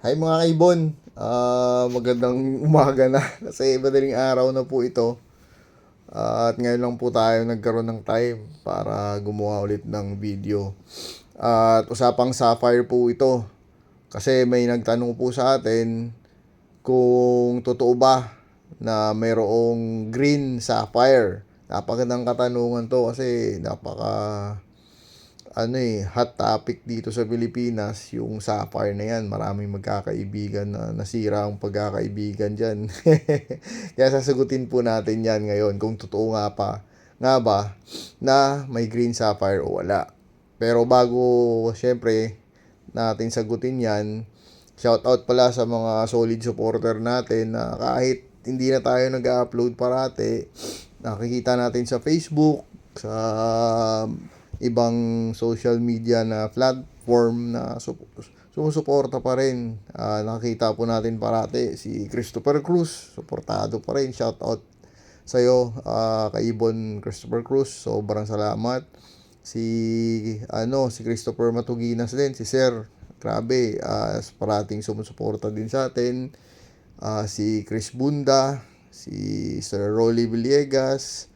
Hi mga kaibon, magandang umaga na kasi madaling araw na po ito. At ngayon lang po tayo nagkaroon ng time para gumawa ulit ng video. At usapang sapphire po ito kasi may nagtanong po sa atin kung totoo ba na mayroong green sapphire. Napakagandang katanungan to kasi hot topic dito sa Pilipinas, yung sapphire na yan. Maraming magkakaibigan na nasira ang pagkakaibigan dyan. Kaya sasagutin po natin yan ngayon kung totoo nga ba na may green sapphire o wala. Pero bago syempre natin sagutin yan, shout out pala sa mga solid supporter natin na kahit hindi na tayo nag-upload parate, nakikita natin sa Facebook, sa ibang social media na platform na sumusuporta pa rin. Nakita po natin parati si Christopher Cruz, suportado pa rin. Shout out sa iyo, Kaibon Christopher Cruz. Sobrang salamat. Si Christopher Matuginas din, si Sir. Grabe, parating sumusuporta din sa atin. Si Chris Bunda, si Sir Rolly Villegas,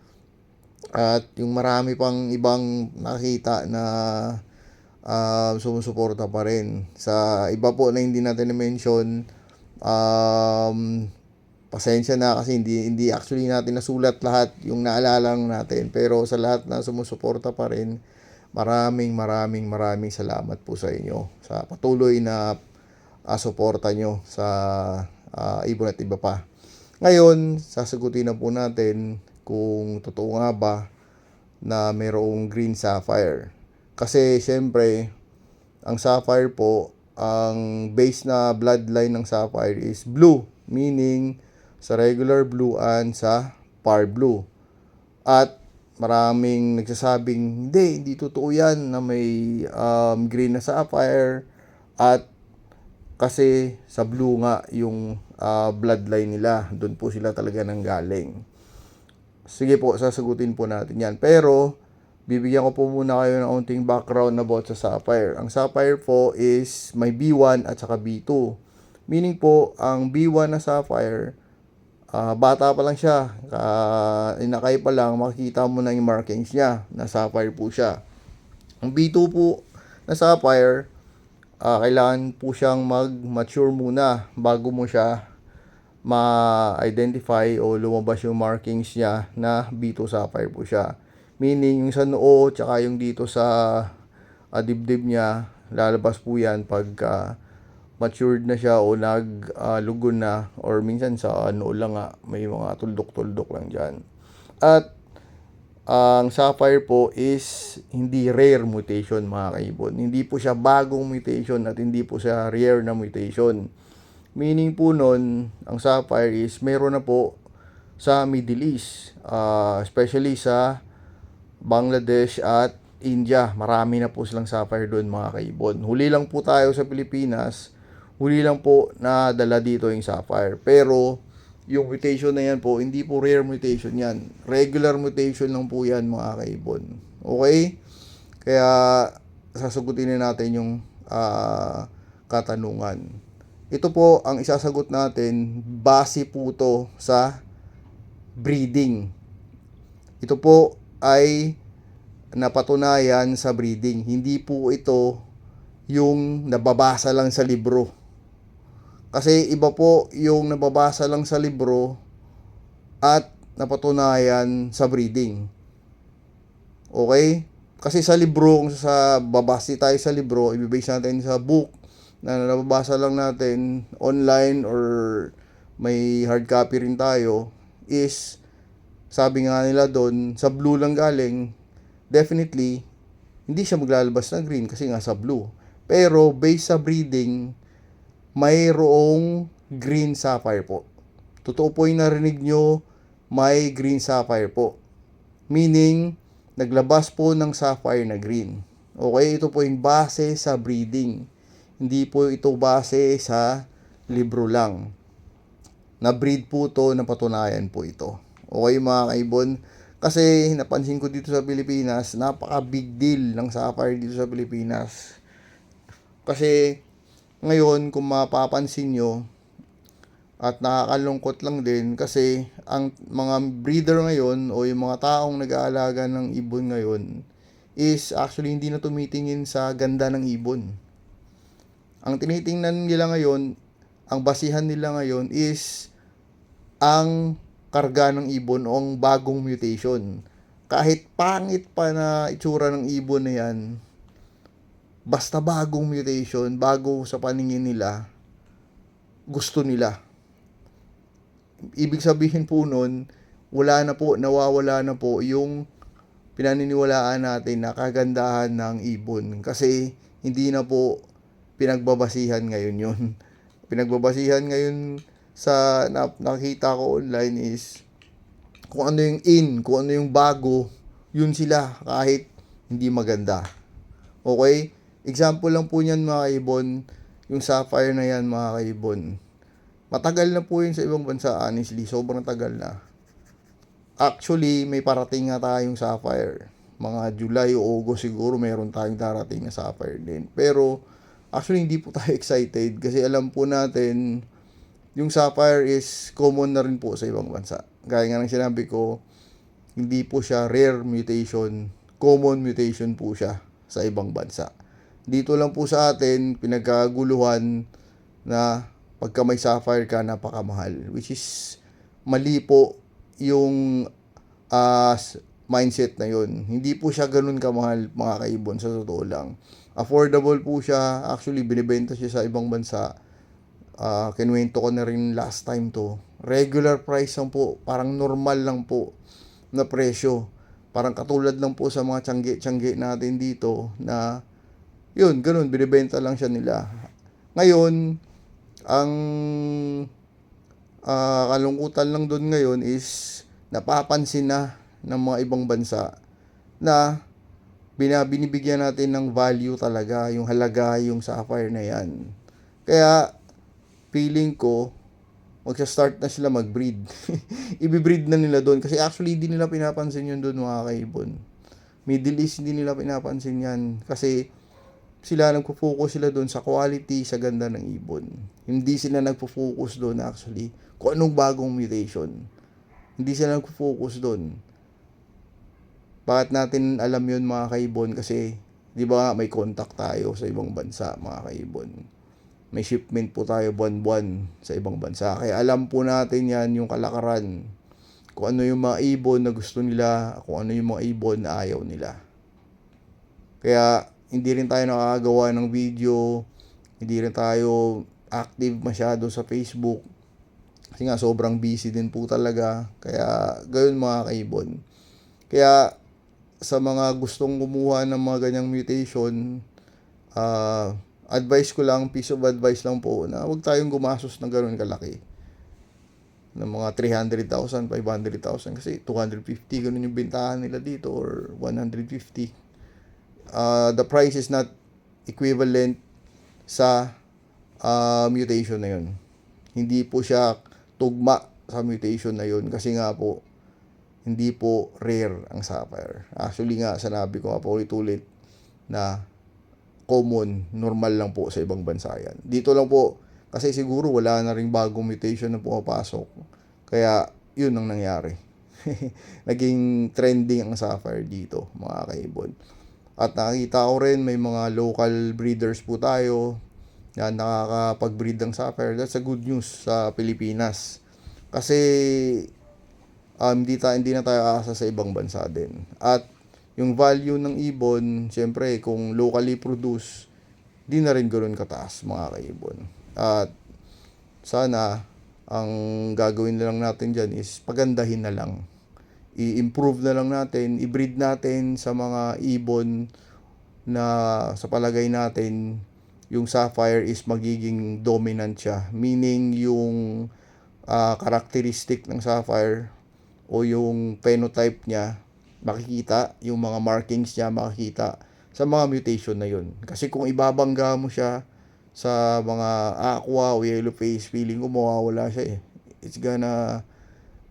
at yung marami pang ibang nakita na sumusuporta pa rin. Sa iba po na hindi natin na-mention, pasensya na kasi hindi actually natin nasulat lahat yung naalala lang natin. Pero sa lahat na sumusuporta pa rin, maraming salamat po sa inyo sa patuloy na suporta nyo sa ibon at iba pa. Ngayon, sasagutin na po natin kung totoo nga ba na mayroong green sapphire. Kasi syempre, ang sapphire po, ang base na bloodline ng sapphire is blue. Meaning, sa regular blue and sa par blue. At maraming nagsasabing, hindi totoo yan na may green na sapphire. At kasi sa blue nga yung bloodline nila. Doon po sila talaga nanggaling. Sige po, sasagutin po natin yan. Pero, bibigyan ko po muna kayo ng unting background about sa sapphire. Ang sapphire po is may B1 at saka B2. Meaning po, ang B1 na sapphire, bata pa lang siya. Inakay pa lang, makikita mo na yung markings niya na sapphire po siya. Ang B2 po na sapphire, kailangan po siyang mag-mature muna bago mo siya ma-identify o lumabas yung markings niya na B2 sapphire po siya. Meaning yung sa noo tsaka yung dito sa dibdib niya, lalabas po yan pag matured na siya o naglugon na, or minsan sa noo lang nga, may mga tuldok-tuldok lang dyan. At ang sapphire po is hindi rare mutation mga kaibon. Hindi po siya bagong mutation at hindi po siya rare na mutation. Meaning po nun, ang sapphire is meron na po sa Middle East, especially sa Bangladesh at India. Marami na po silang sapphire doon mga kaibon. Huli lang po tayo sa Pilipinas, huli lang po na dala dito yung sapphire. Pero yung mutation na yan po, hindi po rare mutation yan. Regular mutation lang po yan mga kaibon. Okay? Kaya sasagutin na natin yung katanungan. Ito po ang isasagot natin, base po to sa breeding. Ito po ay napatunayan sa breeding. Hindi po ito yung nababasa lang sa libro. Kasi iba po yung nababasa lang sa libro at napatunayan sa breeding. Okay? Kasi sa libro, kung babase tayo sa libro, ibibase natin sa book na nababasa lang natin online or may hard copy rin tayo, is sabi nga nila doon, sa blue lang galing, definitely hindi siya maglalabas ng green kasi nga sa blue. Pero based sa breeding, mayroong green sapphire po. Totoo po yung narinig nyo, may green sapphire po. Meaning, naglabas po ng sapphire na green. Okay, ito po yung base sa breeding. Hindi po ito base sa libro lang. Na-breed po to, napatunayan po ito. Okay mga kaibon? Kasi napansin ko dito sa Pilipinas, napaka big deal ng sapphire dito sa Pilipinas. Kasi Ngayon, kung mapapansin nyo, at nakakalungkot lang din kasi ang mga breeder ngayon o yung mga taong nag-aalaga ng ibon ngayon is actually hindi na tumitingin sa ganda ng ibon. Ang tinitingnan nila ngayon, ang basihan nila ngayon is ang karga ng ibon o ang bagong mutation. Kahit pangit pa na itsura ng ibon na yan, basta bagong mutation, bago sa paningin nila, gusto nila. Ibig sabihin po nun, nawawala na po yung pinaniniwalaan natin na kagandahan ng ibon. Kasi hindi na po pinagbabasihan ngayon yun. Pinagbabasihan ngayon sa nakita ko online is kung ano yung kung ano yung bago, yun sila kahit hindi maganda. Okay? Example lang po niyan mga kaibon, yung sapphire na yan mga kaibon. Matagal na po yun sa ibang bansa, honestly. Sobrang tagal na. Actually, may parating nga tayong sapphire. Mga July o August siguro meron tayong darating na sapphire din. Pero, actually, hindi po tayo excited kasi alam po natin yung sapphire is common na rin po sa ibang bansa. Gaya nga ng sinabi ko, hindi po siya rare mutation. Common mutation po siya sa ibang bansa. Dito lang po sa atin, pinagkaguluhan na pagka may sapphire ka, napakamahal. Which is, mali po yung mindset na yun. Hindi po siya ganun kamahal mga kaibon sa totoo lang. Affordable po siya. Actually, binibenta siya sa ibang bansa. Kinuwento ko na rin last time to. Regular price lang po. Parang normal lang po na presyo. Parang katulad lang po sa mga tiyangge natin dito na yun, ganun, binibenta lang siya nila. Ngayon, ang kalungkutan lang doon ngayon is napapansin na ng mga ibang bansa na binibigyan natin ng value talaga, yung halaga, yung sapphire na yan. Kaya, feeling ko, magsa-start na sila mag-breed. Ibibreed na nila doon. Kasi actually, hindi nila pinapansin yun doon mga kaibon. Middle East, hindi nila pinapansin yan. Kasi, nagpo-focus sila doon sa quality, sa ganda ng ibon. Hindi sila nagpo-focus doon actually kung anong bagong mutation. Hindi sila nagpo-focus doon. Bakit natin alam yun mga kaibon? Kasi, di ba may contact tayo sa ibang bansa mga kaibon. May shipment po tayo buwan-buwan sa ibang bansa. Kaya alam po natin yan yung kalakaran. Kung ano yung mga ibon na gusto nila, kung ano yung mga ibon na ayaw nila. Kaya, hindi rin tayo nakakagawa ng video, hindi rin tayo active masyado sa Facebook kasi nga sobrang busy din po talaga. Kaya gayon mga kaibon. Kaya sa mga gustong kumuha ng mga ganyang mutation, advice ko lang, piece of advice lang po na huwag tayong gumastos ng ganoon kalaki ng mga 300,000, 500,000 kasi 250 ganun yung bentahan nila dito or 150. The price is not equivalent sa mutation na yun. Hindi po siya tugma sa mutation na yun kasi nga po hindi po rare ang sapphire. Actually nga, sanabi ko nga po ulit-ulit na common, normal lang po sa ibang bansa yan. Dito lang po, kasi siguro wala na ring bagong mutation na pumapasok. Kaya, yun ang nangyari. Naging trending ang sapphire dito, mga kaibon. At nakita ko rin may mga local breeders po tayo na nakakapag-breed ng sapphire. That's a good news sa Pilipinas. Kasi hindi na tayo aasa sa ibang bansa din. At yung value ng ibon, siyempre kung locally produced, di na rin ganoon kataas mga kaibon. At sana ang gagawin na lang natin dyan is pagandahin na lang. I-improve na lang natin, i-breed natin sa mga ibon na sa palagay natin yung sapphire is magiging dominant siya. Meaning yung characteristic ng sapphire o yung phenotype niya makikita, yung mga markings niya makikita sa mga mutation na yun. Kasi kung ibabangga mo siya sa mga aqua o yellow face, feeling ko mawawala siya eh.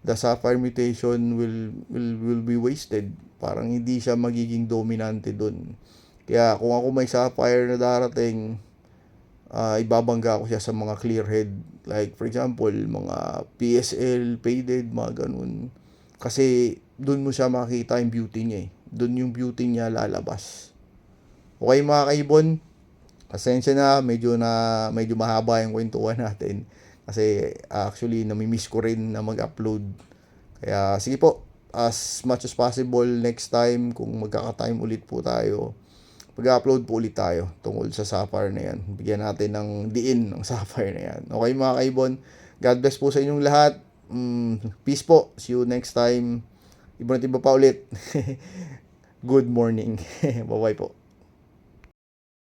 The sapphire mutation will be wasted. Parang hindi siya magiging dominante dun. Kaya kung ako may sapphire na darating, ibabangga ko siya sa mga clear head. Like for example, mga PSL, faded, mga ganun. Kasi doon mo siya makikita yung beauty niya eh. Doon yung beauty niya lalabas. Okay mga kaibon, pasensya na, medyo mahaba yung kwentuhan natin. Kasi actually namimiss ko rin na mag-upload. Kaya sige po, as much as possible next time kung magkaka-time ulit po tayo, mag-upload po ulit tayo tungkol sa sapphire na yan. Bigyan natin ng diin ng sapphire na yan. Okay mga kaibon, God bless po sa inyong lahat. Peace po. See you next time. Iba na tiba pa ulit. Good morning. Bye-bye po.